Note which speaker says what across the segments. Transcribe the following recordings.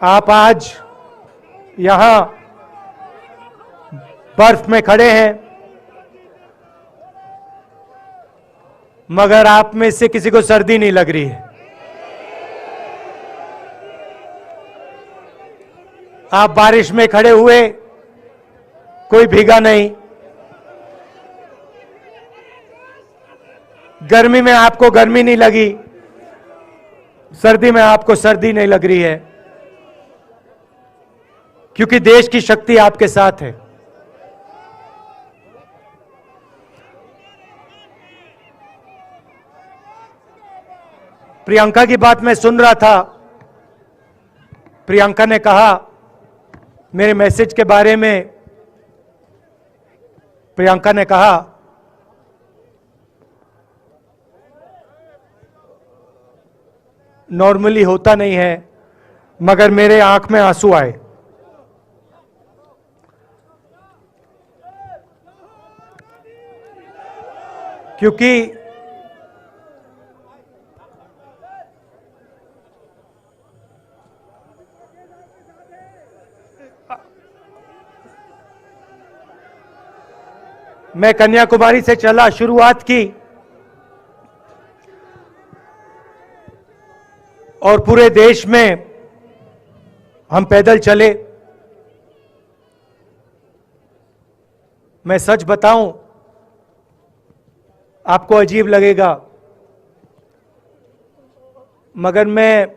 Speaker 1: आप आज यहां बर्फ में खड़े हैं, मगर आप में से किसी को सर्दी नहीं लग रही है। आप बारिश में खड़े हुए, कोई भीगा नहीं। गर्मी में आपको गर्मी नहीं लगी, सर्दी में आपको सर्दी नहीं लग रही है, क्योंकि देश की शक्ति आपके साथ है। प्रियंका की बात मैं सुन रहा था। प्रियंका ने कहा मेरे मैसेज के बारे में, प्रियंका ने कहा नॉर्मली होता नहीं है, मगर मेरे आंख में आंसू आए। क्योंकि मैं कन्याकुमारी से चला, शुरुआत की और पूरे देश में हम पैदल चले। मैं सच बताऊं, आपको अजीब लगेगा, मगर मैं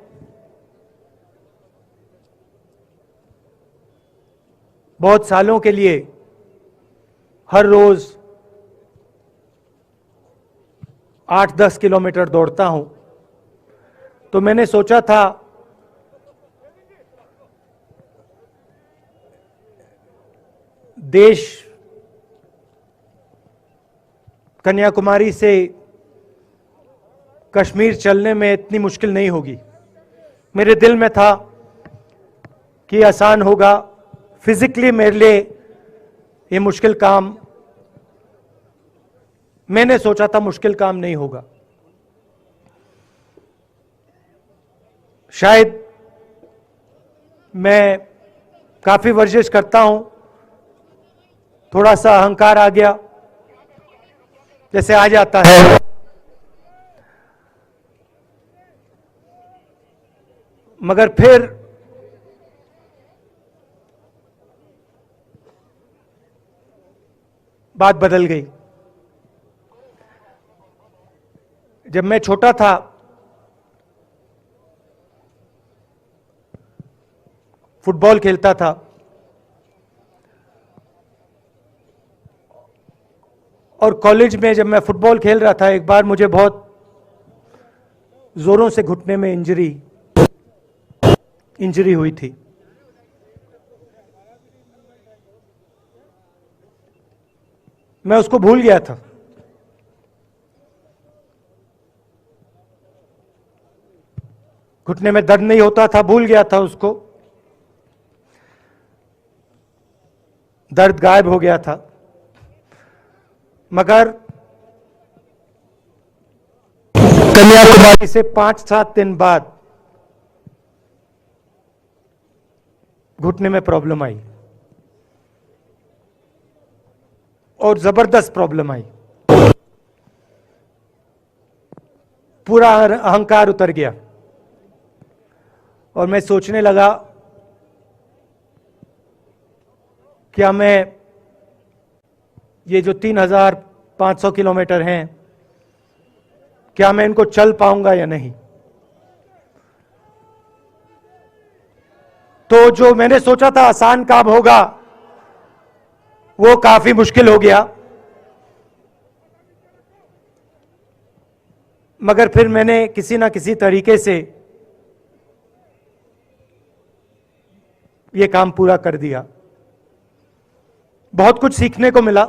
Speaker 1: बहुत सालों के लिए हर रोज 8-10 किलोमीटर दौड़ता हूं। तो मैंने सोचा था देश कन्याकुमारी से कश्मीर चलने में इतनी मुश्किल नहीं होगी। मेरे दिल में था कि आसान होगा। फिजिकली मेरे लिए ये मुश्किल काम, मैंने सोचा था मुश्किल काम नहीं होगा। शायद मैं काफी वर्जिश करता हूं, थोड़ा सा अहंकार आ गया, जैसे आ जाता है। मगर फिर बात बदल गई। जब मैं छोटा था, फुटबॉल खेलता था, और कॉलेज में जब मैं फुटबॉल खेल रहा था, एक बार मुझे बहुत जोरों से घुटने में इंजरी हुई थी। मैं उसको भूल गया था। घुटने में दर्द नहीं होता था, भूल गया था उसको। दर्द गायब हो गया था। मगर कन्याकुमारी से 5-7 दिन बाद घुटने में प्रॉब्लम आई, और जबरदस्त प्रॉब्लम आई। पूरा अहंकार उतर गया, और मैं सोचने लगा क्या मैं ये जो 3500 किलोमीटर हैं, क्या मैं इनको चल पाऊंगा या नहीं। तो जो मैंने सोचा था आसान काम होगा, वो काफी मुश्किल हो गया। मगर फिर मैंने किसी ना किसी तरीके से ये काम पूरा कर दिया। बहुत कुछ सीखने को मिला,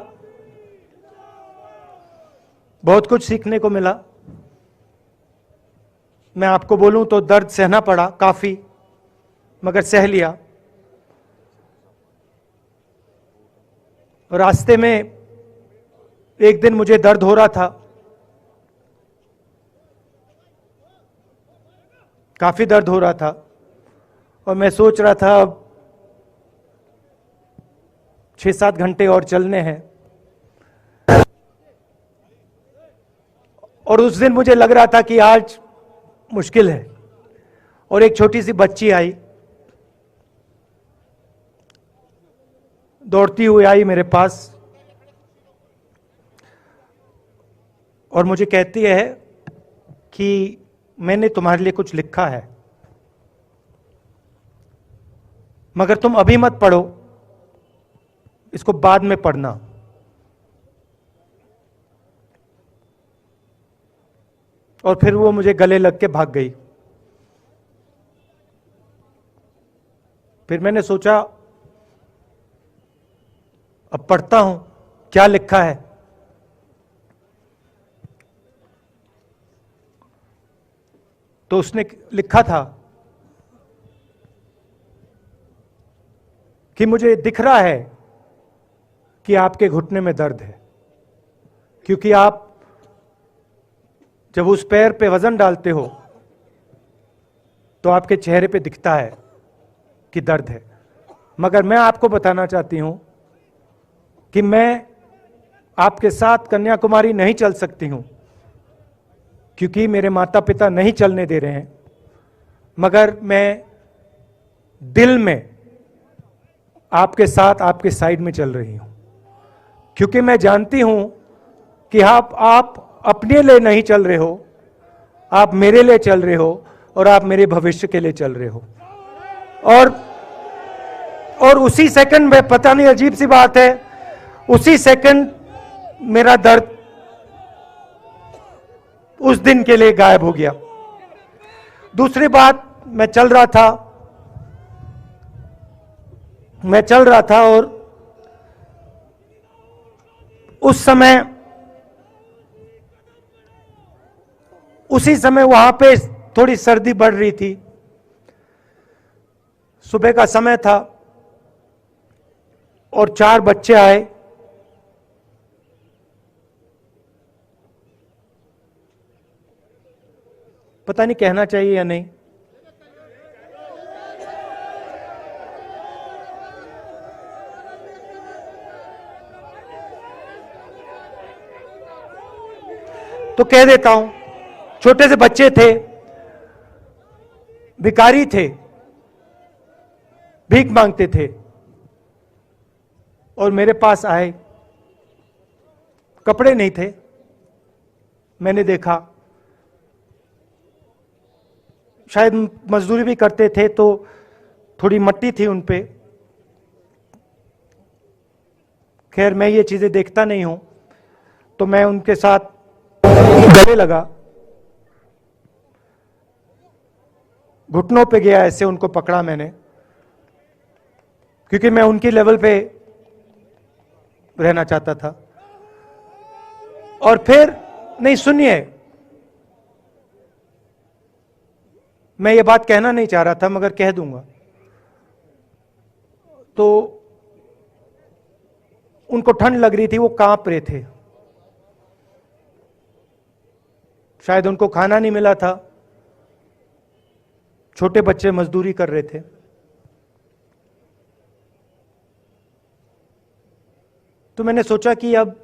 Speaker 1: बहुत कुछ सीखने को मिला। मैं आपको बोलूं तो दर्द सहना पड़ा काफी, मगर सह लिया। रास्ते में एक दिन मुझे दर्द हो रहा था, काफी दर्द हो रहा था, और मैं सोच रहा था अब 6-7 घंटे और चलने हैं। और उस दिन मुझे लग रहा था कि आज मुश्किल है। और एक छोटी सी बच्ची आई, दौड़ती हुई आई मेरे पास और मुझे कहती है कि मैंने तुम्हारे लिए कुछ लिखा है, मगर तुम अभी मत पढ़ो, इसको बाद में पढ़ना। और फिर वो मुझे गले लग के भाग गई। फिर मैंने सोचा अब पढ़ता हूं क्या लिखा है। तो उसने लिखा था कि मुझे दिख रहा है कि आपके घुटने में दर्द है, क्योंकि आप जब उस पैर पे वजन डालते हो तो आपके चेहरे पे दिखता है कि दर्द है। मगर मैं आपको बताना चाहती हूं कि मैं आपके साथ कन्याकुमारी नहीं चल सकती हूं, क्योंकि मेरे माता पिता नहीं चलने दे रहे हैं। मगर मैं दिल में आपके साथ, आपके साइड में चल रही हूं, क्योंकि मैं जानती हूं कि आप अपने लिए नहीं चल रहे हो, आप मेरे लिए चल रहे हो और आप मेरे भविष्य के लिए चल रहे हो। और उसी सेकंड में, पता नहीं अजीब सी बात है, उसी सेकंड मेरा दर्द उस दिन के लिए गायब हो गया। दूसरी बात, मैं चल रहा था और उसी समय वहां पे थोड़ी सर्दी बढ़ रही थी। सुबह का समय था और 4 बच्चे आए। पता नहीं कहना चाहिए या नहीं। तो कह देता हूं, छोटे से बच्चे थे, भिखारी थे, भीख मांगते थे और मेरे पास आए। कपड़े नहीं थे, मैंने देखा, शायद मजदूरी भी करते थे तो थोड़ी मट्टी थी उन पे। खैर मैं ये चीजें देखता नहीं हूं, तो मैं उनके साथ गले लगा, घुटनों पे गया, ऐसे उनको पकड़ा मैंने, क्योंकि मैं उनकी लेवल पे रहना चाहता था। और फिर, नहीं सुनिए, मैं ये बात कहना नहीं चाह रहा था मगर कह दूंगा। तो उनको ठंड लग रही थी, वो कांप रहे थे, शायद उनको खाना नहीं मिला था, छोटे बच्चे मजदूरी कर रहे थे। तो मैंने सोचा कि अब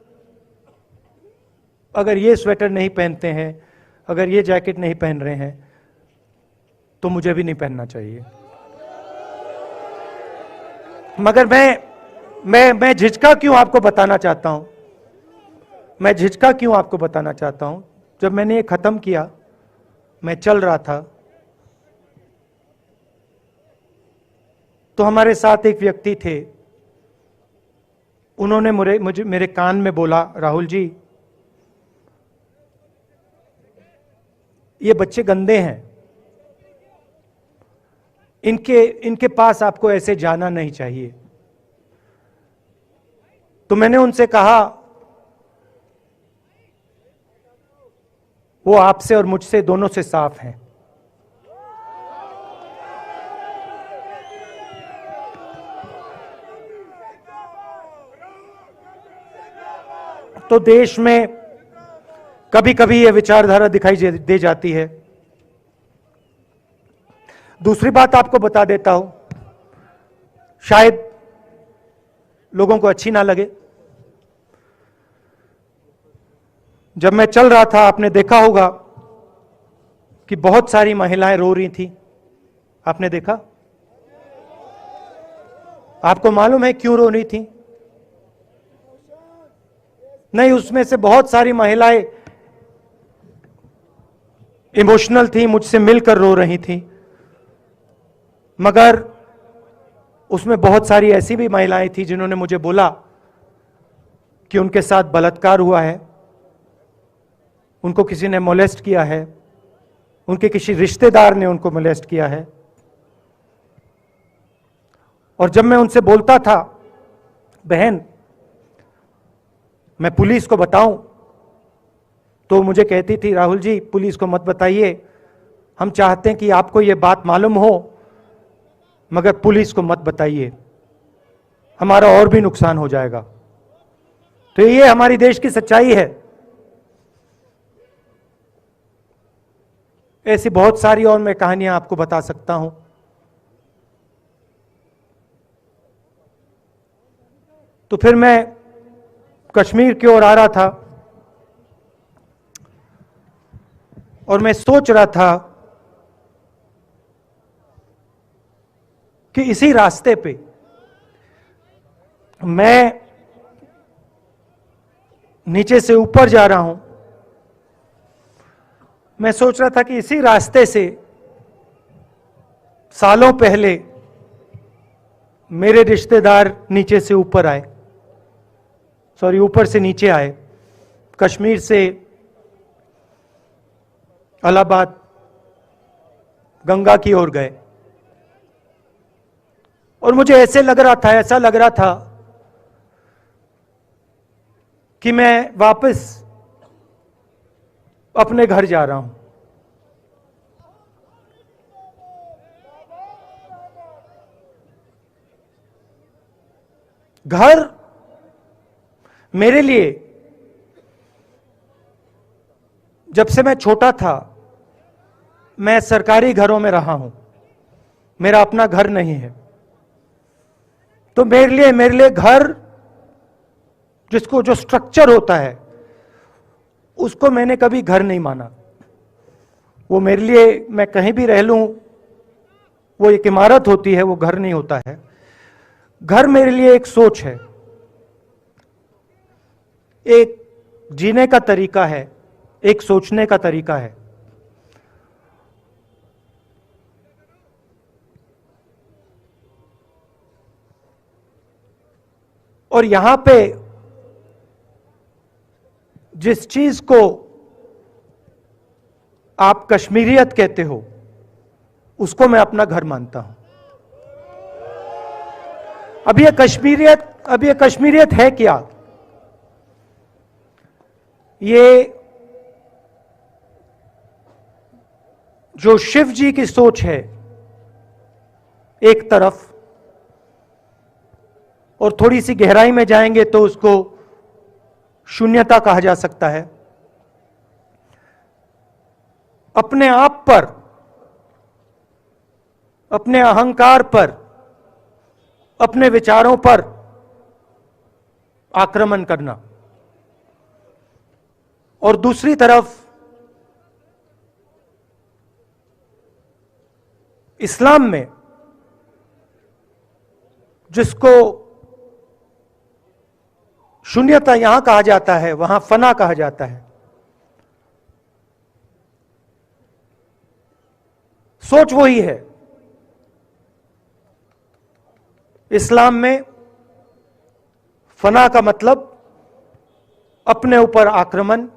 Speaker 1: अगर ये स्वेटर नहीं पहनते हैं, अगर ये जैकेट नहीं पहन रहे हैं, तो मुझे भी नहीं पहनना चाहिए। मगर मैं झिझका क्यों आपको बताना चाहता हूं, मैं झिझका क्यों आपको बताना चाहता हूं। जब मैंने ये खत्म किया, मैं चल रहा था, तो हमारे साथ एक व्यक्ति थे, उन्होंने मेरे कान में बोला, राहुल जी, ये बच्चे गंदे हैं, इनके पास आपको ऐसे जाना नहीं चाहिए। तो मैंने उनसे कहा, वो आपसे और मुझसे दोनों से साफ हैं। तो देश में कभी कभी यह विचारधारा दिखाई दे जाती है, दूसरी बात आपको बता देता हूं, शायद लोगों को अच्छी ना लगे। जब मैं चल रहा था, आपने देखा होगा कि बहुत सारी महिलाएं रो रही थी। आपने देखा? आपको मालूम है क्यों रो रही थी? नहीं, उसमें से बहुत सारी महिलाएं इमोशनल थी, मुझसे मिलकर रो रही थी, मगर उसमें बहुत सारी ऐसी भी महिलाएं थी जिन्होंने मुझे बोला कि उनके साथ बलात्कार हुआ है, उनको किसी ने मोलेस्ट किया है, उनके किसी रिश्तेदार ने उनको मोलेस्ट किया है। और जब मैं उनसे बोलता था, बहन मैं पुलिस को बताऊं, तो मुझे कहती थी, राहुल जी पुलिस को मत बताइए, हम चाहते हैं कि आपको यह बात मालूम हो, मगर पुलिस को मत बताइए, हमारा और भी नुकसान हो जाएगा। तो ये हमारी देश की सच्चाई है। ऐसी बहुत सारी और मैं कहानियां आपको बता सकता हूं। तो फिर मैं कश्मीर की ओर आ रहा था और मैं सोच रहा था कि इसी रास्ते पे मैं नीचे से ऊपर जा रहा हूं। मैं सोच रहा था कि इसी रास्ते से सालों पहले मेरे रिश्तेदार नीचे से ऊपर आए, सॉरी ऊपर से नीचे आए, कश्मीर से इलाहाबाद गंगा की ओर गए। और मुझे ऐसा लग रहा था कि मैं वापस अपने घर जा रहा हूं। घर मेरे लिए, जब से मैं छोटा था, मैं सरकारी घरों में रहा हूं, मेरा अपना घर नहीं है। तो मेरे लिए घर, जिसको जो स्ट्रक्चर होता है, उसको मैंने कभी घर नहीं माना। वो मेरे लिए, मैं कहीं भी रह लूं, वो एक इमारत होती है, वो घर नहीं होता है। घर मेरे लिए एक सोच है, एक जीने का तरीका है, एक सोचने का तरीका है। और यहां पे जिस चीज को आप कश्मीरियत कहते हो, उसको मैं अपना घर मानता हूं। अब ये कश्मीरियत है क्या? ये जो शिव जी की सोच है एक तरफ, और थोड़ी सी गहराई में जाएंगे तो उसको शून्यता कहा जा सकता है। अपने आप पर, अपने अहंकार पर, अपने विचारों पर आक्रमण करना। और दूसरी तरफ इस्लाम में, जिसको शून्यता यहां कहा जाता है, वहां फना कहा जाता है। सोच वही है। इस्लाम में फना का मतलब अपने ऊपर आक्रमण,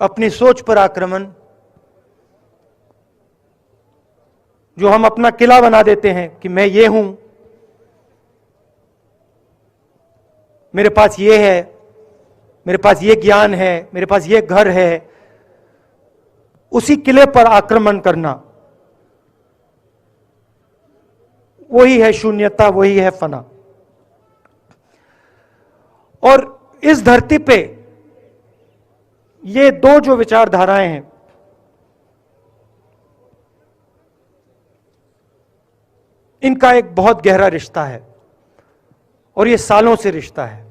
Speaker 1: अपनी सोच पर आक्रमण, जो हम अपना किला बना देते हैं कि मैं ये हूं, मेरे पास ये है, मेरे पास ये ज्ञान है, मेरे पास ये घर है। उसी किले पर आक्रमण करना, वही है शून्यता, वही है फना। और इस धरती पे ये दो जो विचारधाराएं हैं, इनका एक बहुत गहरा रिश्ता है और ये सालों से रिश्ता है,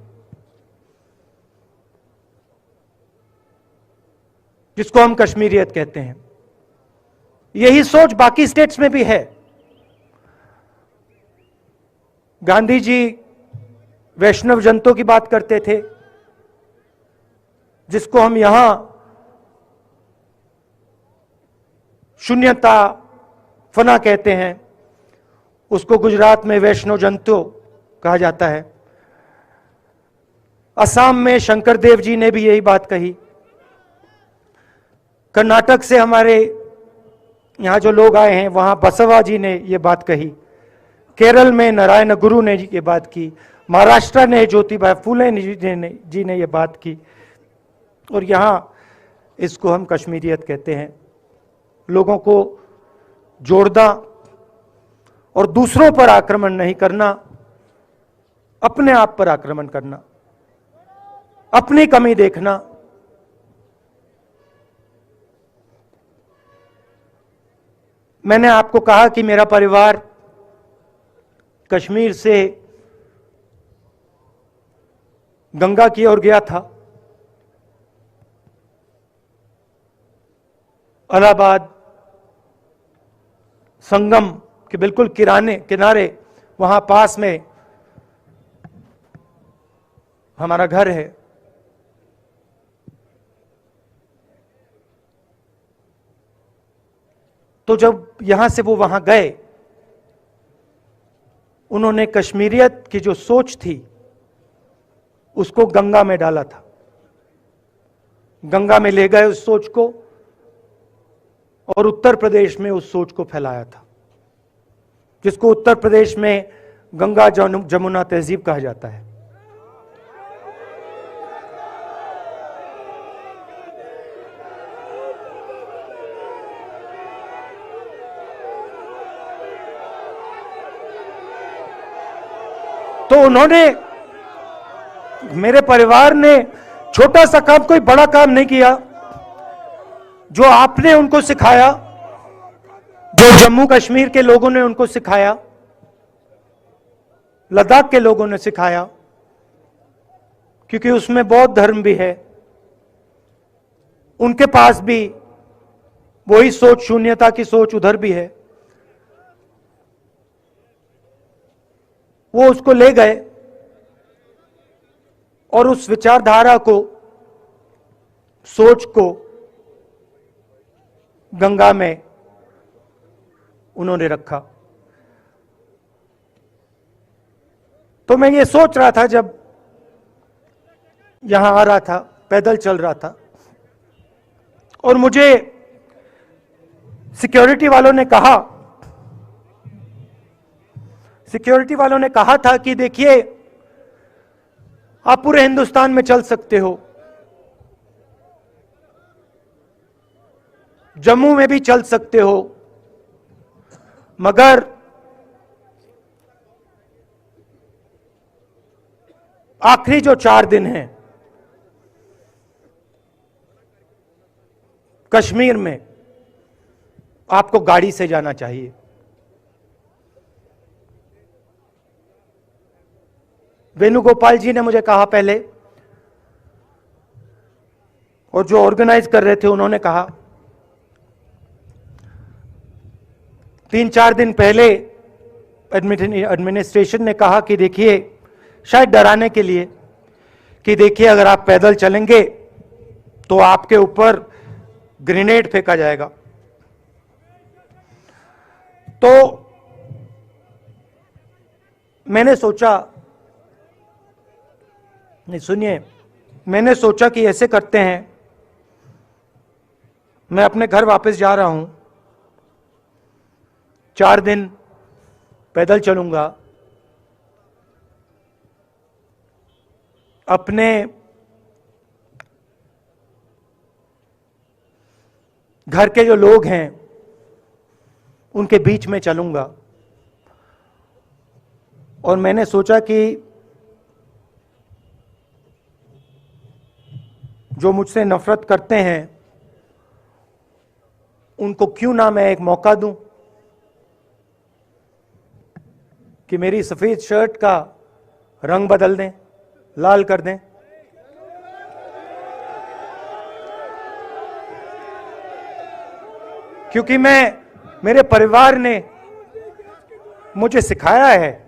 Speaker 1: जिसको हम कश्मीरियत कहते हैं। यही सोच बाकी स्टेट्स में भी है। गांधी जी वैष्णव जनतों की बात करते थे, जिसको हम यहां शून्यता फना कहते हैं, उसको गुजरात में वैष्णव जनतो कहा जाता है। असम में शंकर देव जी ने भी यही बात कही। कर्नाटक से हमारे यहां जो लोग आए हैं, वहां बसवा जी ने यह बात कही। केरल में नारायण गुरु ने ये बात की। महाराष्ट्र ने ज्योतिबा फुले जी ने यह बात की। और यहां इसको हम कश्मीरियत कहते हैं। लोगों को जोड़ना और दूसरों पर आक्रमण नहीं करना, अपने आप पर आक्रमण करना, अपनी कमी देखना। मैंने आपको कहा कि मेरा परिवार कश्मीर से गंगा की ओर गया था। इलाहाबाद संगम के बिल्कुल किनारे वहां पास में हमारा घर है। तो जब यहां से वो वहां गए, उन्होंने कश्मीरियत की जो सोच थी उसको गंगा में डाला था। गंगा में ले गए उस सोच को और उत्तर प्रदेश में उस सोच को फैलाया था, जिसको उत्तर प्रदेश में गंगा जमुना तहजीब कहा जाता है। तो उन्होंने, मेरे परिवार ने छोटा सा काम, कोई बड़ा काम नहीं किया। जो आपने उनको सिखाया, जो जम्मू कश्मीर के लोगों ने उनको सिखाया, लद्दाख के लोगों ने सिखाया, क्योंकि उसमें बौद्ध धर्म भी है, उनके पास भी वही सोच, शून्यता की सोच उधर भी है। वो उसको ले गए और उस विचारधारा को, सोच को गंगा में उन्होंने रखा। तो मैं ये सोच रहा था, जब यहां आ रहा था, पैदल चल रहा था, और मुझे सिक्योरिटी वालों ने कहा था कि देखिए, आप पूरे हिंदुस्तान में चल सकते हो, जम्मू में भी चल सकते हो, मगर आखिरी जो 4 दिन हैं कश्मीर में, आपको गाड़ी से जाना चाहिए। वेणुगोपाल जी ने मुझे कहा पहले, और जो ऑर्गेनाइज कर रहे थे उन्होंने कहा। 3-4 दिन पहले एडमिनिस्ट्रेशन ने कहा कि देखिए, शायद डराने के लिए, कि देखिए अगर आप पैदल चलेंगे तो आपके ऊपर ग्रेनेड फेंका जाएगा। तो मैंने सोचा, नहीं सुनिए, मैंने सोचा कि ऐसे करते हैं, मैं अपने घर वापस जा रहा हूं, 4 दिन पैदल चलूंगा, अपने घर के जो लोग हैं उनके बीच में चलूंगा। और मैंने सोचा कि जो मुझसे नफरत करते हैं उनको क्यों ना मैं एक मौका दूं। कि मेरी सफेद शर्ट का रंग बदल दें, लाल कर दें। क्योंकि मेरे परिवार ने मुझे सिखाया है,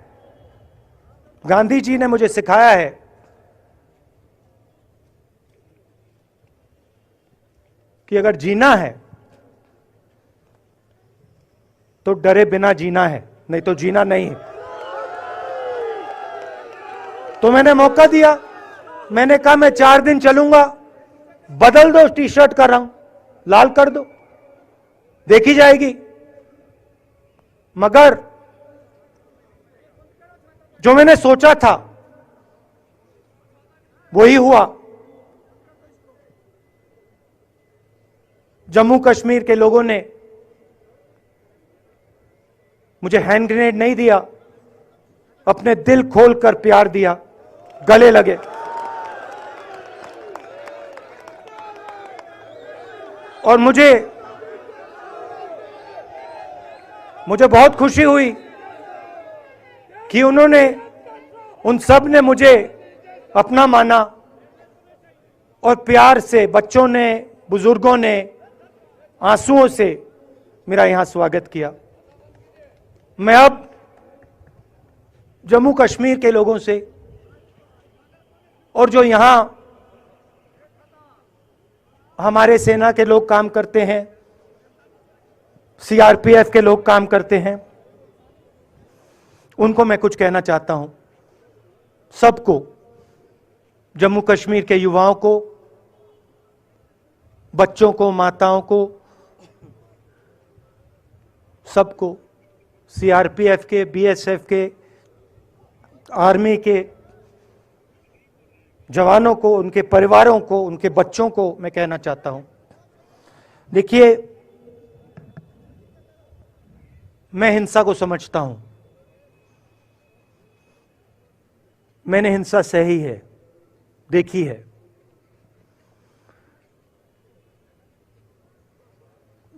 Speaker 1: गांधी जी ने मुझे सिखाया है कि अगर जीना है तो डरे बिना जीना है, नहीं तो जीना नहीं है। तो मैंने मौका दिया, मैंने कहा मैं 4 दिन चलूंगा, बदल दो टी शर्ट का रंग, लाल कर दो, देखी जाएगी। मगर जो मैंने सोचा था वही हुआ। जम्मू कश्मीर के लोगों ने मुझे हैंड ग्रेनेड नहीं दिया, अपने दिल खोलकर प्यार दिया, गले लगे। और मुझे बहुत खुशी हुई कि उन सब ने मुझे अपना माना और प्यार से बच्चों ने, बुजुर्गों ने आंसुओं से मेरा यहां स्वागत किया। मैं अब जम्मू कश्मीर के लोगों से और जो यहां हमारे सेना के लोग काम करते हैं, सीआरपीएफ के लोग काम करते हैं, उनको मैं कुछ कहना चाहता हूं। सबको, जम्मू कश्मीर के युवाओं को, बच्चों को, माताओं को, सबको, सीआरपीएफ के, बीएसएफ के, आर्मी के जवानों को, उनके परिवारों को, उनके बच्चों को मैं कहना चाहता हूं, देखिए, मैं हिंसा को समझता हूं, मैंने हिंसा सही है, देखी है।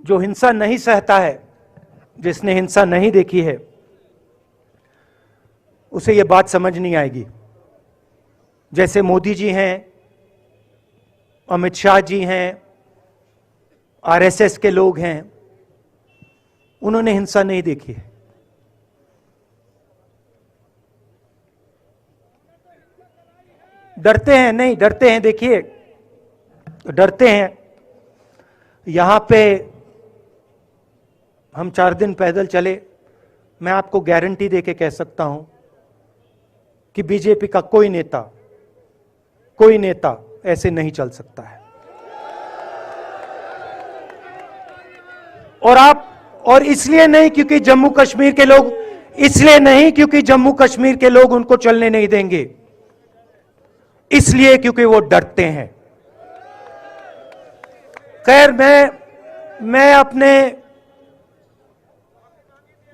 Speaker 1: जो हिंसा नहीं सहता है, जिसने हिंसा नहीं देखी है, उसे यह बात समझ नहीं आएगी। जैसे मोदी जी हैं, अमित शाह जी हैं, आरएसएस के लोग हैं, उन्होंने हिंसा नहीं देखी है। डरते हैं, नहीं डरते हैं, देखिए डरते हैं। यहां पे हम 4 दिन पैदल चले, मैं आपको गारंटी देके कह सकता हूं कि बीजेपी का कोई नेता ऐसे नहीं चल सकता है। और इसलिए नहीं क्योंकि जम्मू कश्मीर के लोग, इसलिए नहीं क्योंकि जम्मू कश्मीर के लोग उनको चलने नहीं देंगे, इसलिए क्योंकि वो डरते हैं। खैर, मैं अपने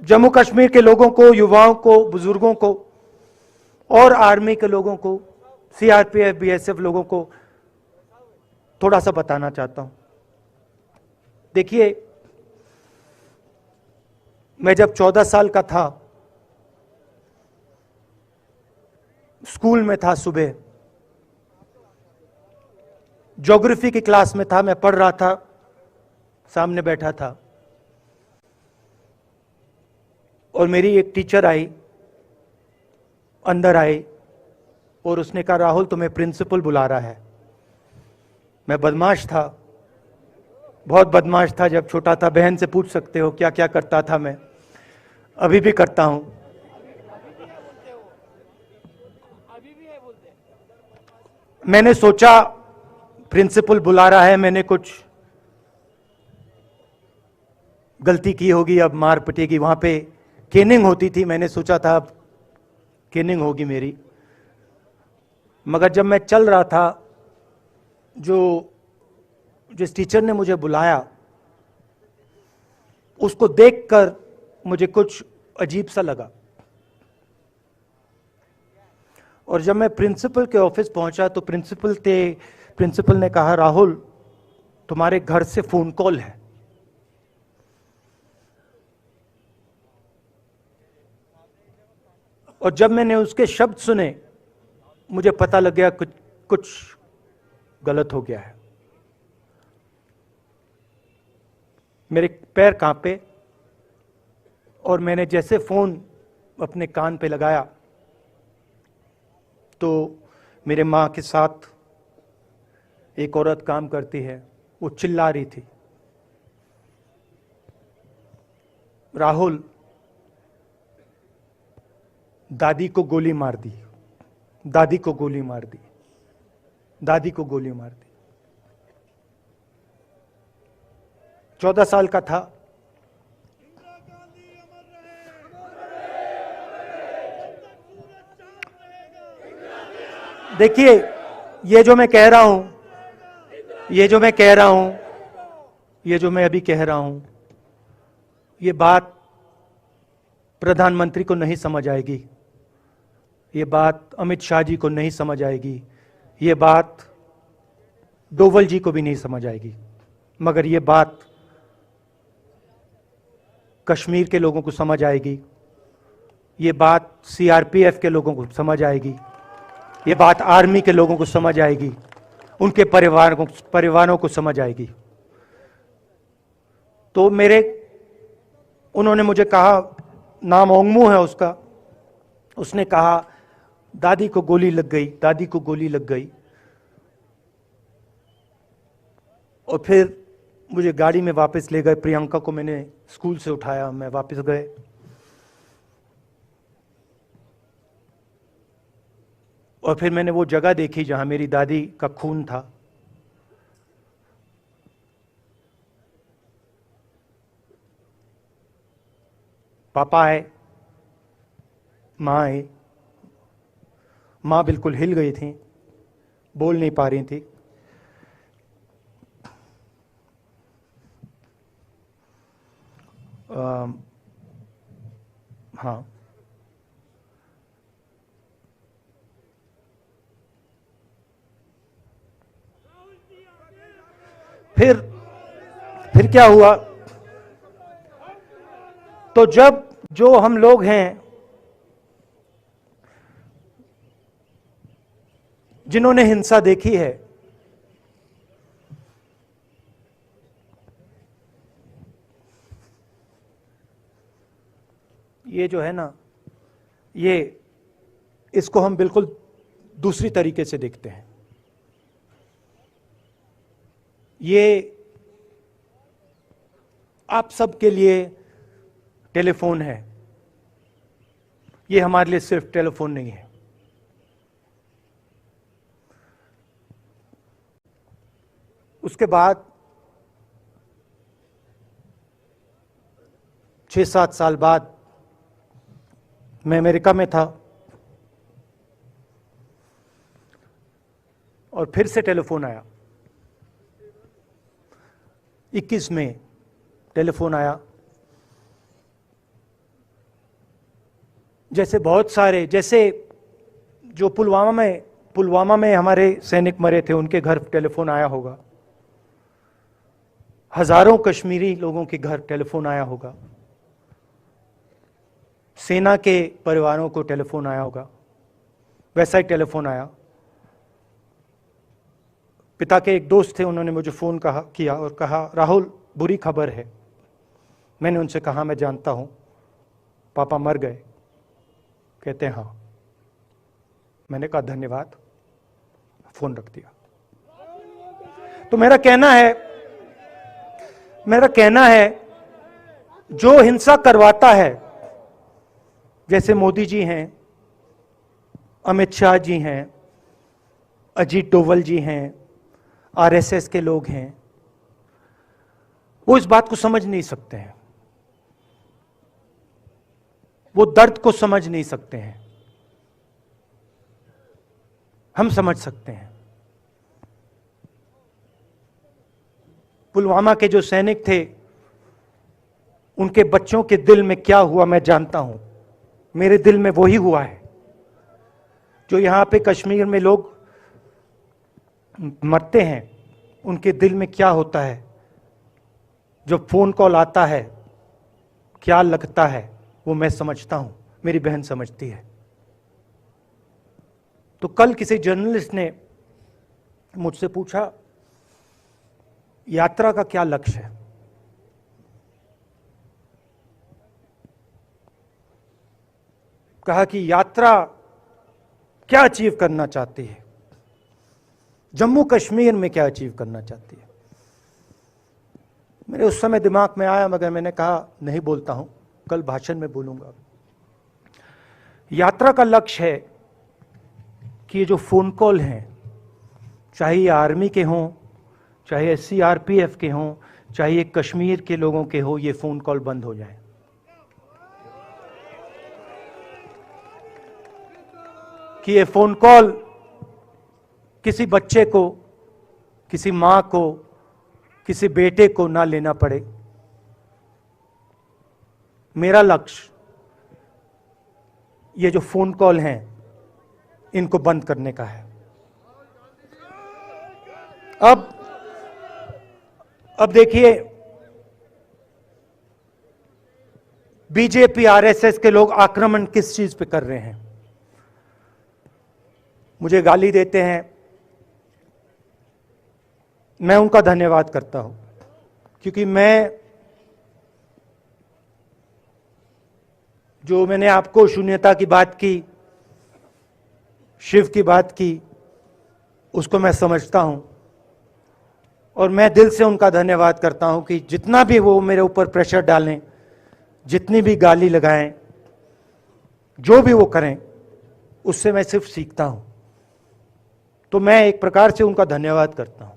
Speaker 1: जम्मू कश्मीर के लोगों को, युवाओं को, बुजुर्गों को और आर्मी के लोगों को, सीआरपीएफ, बीएसएफ लोगों को थोड़ा सा बताना चाहता हूं। देखिए, मैं जब 14 साल का था, स्कूल में था, सुबह ज्योग्राफी की क्लास में था, मैं पढ़ रहा था, सामने बैठा था और मेरी एक टीचर आई, अंदर आई और उसने कहा, राहुल तुम्हें प्रिंसिपल बुला रहा है। मैं बदमाश था, बहुत बदमाश था जब छोटा था। बहन से पूछ सकते हो क्या क्या करता था मैं, अभी भी करता हूं। मैंने सोचा प्रिंसिपल बुला रहा है, मैंने कुछ गलती की होगी, अब मार पिटेगी। वहां पे केनिंग होती थी, मैंने सोचा था अब केनिंग होगी मेरी। मगर जब मैं चल रहा था, जिस टीचर ने मुझे बुलाया, उसको देखकर मुझे कुछ अजीब सा लगा। और जब मैं प्रिंसिपल के ऑफिस पहुंचा तो प्रिंसिपल ने कहा, राहुल तुम्हारे घर से फोन कॉल है। और जब मैंने उसके शब्द सुने, मुझे पता लग गया कुछ गलत हो गया है। मेरे पैर कांपे और मैंने जैसे फोन अपने कान पे लगाया तो मेरे मां के साथ एक औरत काम करती है, वो चिल्ला रही थी, राहुल, दादी को गोली मार दी, दादी को गोली मार दी, दादी को गोली मार दी। 14 साल का था। देखिए, ये जो मैं कह रहा हूं, ये जो मैं कह रहा हूं, ये जो मैं अभी कह रहा हूं, ये बात प्रधानमंत्री को नहीं समझ आएगी, ये बात अमित शाह जी को नहीं समझ आएगी, ये बात डोवल जी को भी नहीं समझ आएगी, मगर ये बात कश्मीर के लोगों को समझ आएगी, ये बात सीआरपीएफ के लोगों को समझ आएगी, ये बात आर्मी के लोगों को समझ आएगी, उनके परिवारों को समझ आएगी। तो उन्होंने मुझे कहा, नाम ओंगमू है उसका, उसने कहा दादी को गोली लग गई, दादी को गोली लग गई। और फिर मुझे गाड़ी में वापस ले गए, प्रियंका को मैंने स्कूल से उठाया, मैं वापस गए। और फिर मैंने वो जगह देखी जहां मेरी दादी का खून था। पापा आए, मां आई, मां बिल्कुल हिल गई थी, बोल नहीं पा रही थी। हाँ, फिर क्या हुआ, तो जब जो हम लोग हैं जिन्होंने हिंसा देखी है, ये जो है ना, ये इसको हम बिल्कुल दूसरी तरीके से देखते हैं। ये आप सबके लिए टेलीफोन है, ये हमारे लिए सिर्फ टेलीफोन नहीं है। उसके बाद 6-7 साल बाद मैं अमेरिका में था और फिर से टेलीफोन आया। 21 में टेलीफोन आया। जैसे बहुत सारे, जैसे जो पुलवामा में हमारे सैनिक मरे थे, उनके घर टेलीफोन आया होगा, हजारों कश्मीरी लोगों के घर टेलीफोन आया होगा, सेना के परिवारों को टेलीफोन आया होगा, वैसा ही टेलीफोन आया। पिता के एक दोस्त थे, उन्होंने मुझे फोन किया और कहा, राहुल बुरी खबर है। मैंने उनसे कहा, मैं जानता हूं, पापा मर गए। कहते हैं हाँ। मैंने कहा धन्यवाद, फोन रख दिया। तो मेरा कहना है जो हिंसा करवाता है, जैसे मोदी जी हैं, अमित शाह जी हैं, अजीत डोवल जी हैं, आरएसएस के लोग हैं, वो इस बात को समझ नहीं सकते हैं, वो दर्द को समझ नहीं सकते हैं। हम समझ सकते हैं। पुलवामा के जो सैनिक थे, उनके बच्चों के दिल में क्या हुआ मैं जानता हूं। मेरे दिल में वही हुआ है जो यहां पे कश्मीर में लोग मरते हैं, उनके दिल में क्या होता है। जब फोन कॉल आता है क्या लगता है, वो मैं समझता हूं, मेरी बहन समझती है। तो कल किसी जर्नलिस्ट ने मुझसे पूछा, यात्रा का क्या लक्ष्य है? कहा कि यात्रा क्या अचीव करना चाहती है, जम्मू कश्मीर में क्या अचीव करना चाहती है। मेरे उस समय दिमाग में आया, मगर मैंने कहा नहीं बोलता हूं, कल भाषण में बोलूंगा। यात्रा का लक्ष्य है कि ये जो फोन कॉल हैं, चाहे ये आर्मी के हों, चाहे सीआरपीएफ के हों, चाहे ये कश्मीर के लोगों के हो, ये फोन कॉल बंद हो जाए। कि ये फोन कॉल किसी बच्चे को, किसी मां को, किसी बेटे को ना लेना पड़े। मेरा लक्ष्य ये जो फोन कॉल हैं इनको बंद करने का है। अब देखिए, बीजेपी आरएसएस के लोग आक्रमण किस चीज पे कर रहे हैं। मुझे गाली देते हैं, मैं उनका धन्यवाद करता हूं, क्योंकि मैंने आपको शून्यता की बात की, शिव की बात की, उसको मैं समझता हूं और मैं दिल से उनका धन्यवाद करता हूं कि जितना भी वो मेरे ऊपर प्रेशर डालें, जितनी भी गाली लगाएं, जो भी वो करें, उससे मैं सिर्फ सीखता हूं। तो मैं एक प्रकार से उनका धन्यवाद करता हूं।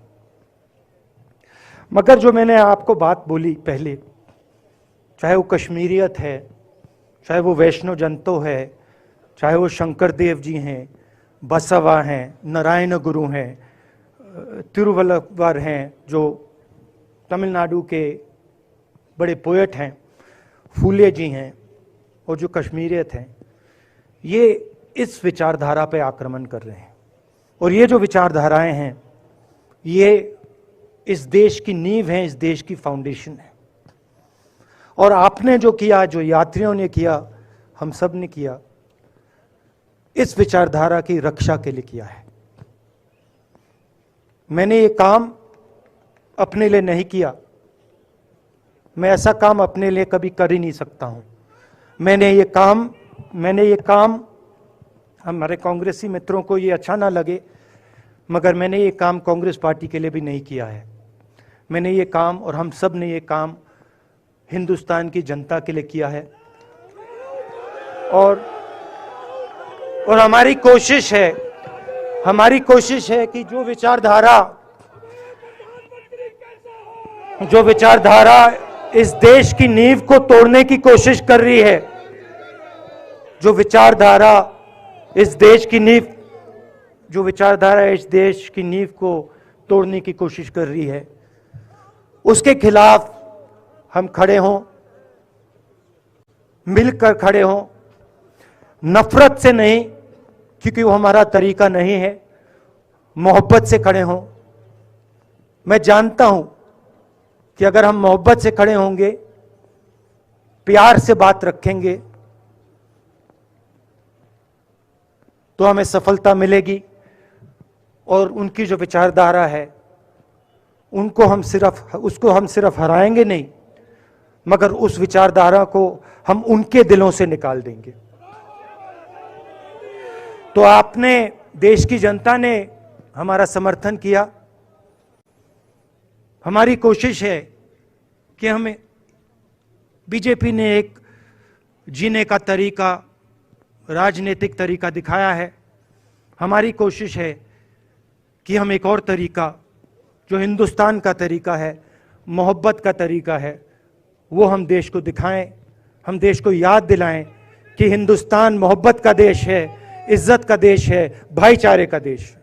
Speaker 1: मगर जो मैंने आपको बात बोली पहले, चाहे वो कश्मीरियत है, चाहे वो वैष्णव जंतो है, चाहे वो शंकर देव जी हैं, बसवा हैं, नारायण गुरु हैं, तिरुवल्लुवर हैं जो तमिलनाडु के बड़े पोएट हैं, फूले जी हैं, और जो कश्मीरियत हैं, ये इस विचारधारा पे आक्रमण कर रहे हैं। और ये जो विचारधाराएं हैं, ये इस देश की नींव है, इस देश की फाउंडेशन है। और आपने जो किया, जो यात्रियों ने किया, हम सब ने किया, इस विचारधारा की रक्षा के लिए किया है। मैंने ये काम अपने लिए नहीं किया, मैं ऐसा काम अपने लिए कभी कर ही नहीं सकता हूं। मैंने ये काम हमारे कांग्रेसी मित्रों को ये अच्छा ना लगे, मगर मैंने ये काम कांग्रेस पार्टी के लिए भी नहीं किया है। मैंने ये काम, और हम सब ने ये काम हिंदुस्तान की जनता के लिए किया है। और हमारी कोशिश है कि जो विचारधारा इस देश की नींव को तोड़ने की कोशिश कर रही है, जो विचारधारा इस देश की नींव को तोड़ने की कोशिश कर रही है, उसके खिलाफ हम खड़े हों, मिलकर खड़े हों, नफरत से नहीं, क्योंकि वो हमारा तरीका नहीं है, मोहब्बत से खड़े हों। मैं जानता हूं कि अगर हम मोहब्बत से खड़े होंगे, प्यार से बात रखेंगे, तो हमें सफलता मिलेगी। और उनकी जो विचारधारा है, उसको हम सिर्फ हराएंगे नहीं, मगर उस विचारधारा को हम उनके दिलों से निकाल देंगे। तो आपने, देश की जनता ने हमारा समर्थन किया। हमारी कोशिश है कि हमें, बीजेपी ने एक जीने का तरीका, राजनीतिक तरीका दिखाया है। हमारी कोशिश है कि हम एक और तरीका, जो हिंदुस्तान का तरीका है, मोहब्बत का तरीका है, वो हम देश को दिखाएं। हम देश को याद दिलाएं कि हिंदुस्तान मोहब्बत का देश है, इज्जत का देश है, भाईचारे का देश।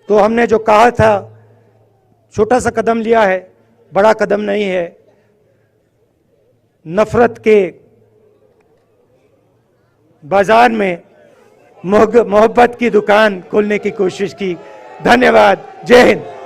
Speaker 1: तो हमने जो कहा था, छोटा सा कदम लिया है, बड़ा कदम नहीं है। नफरत के बाजार में मोहब्बत की दुकान खोलने की कोशिश की। धन्यवाद। जय हिंद।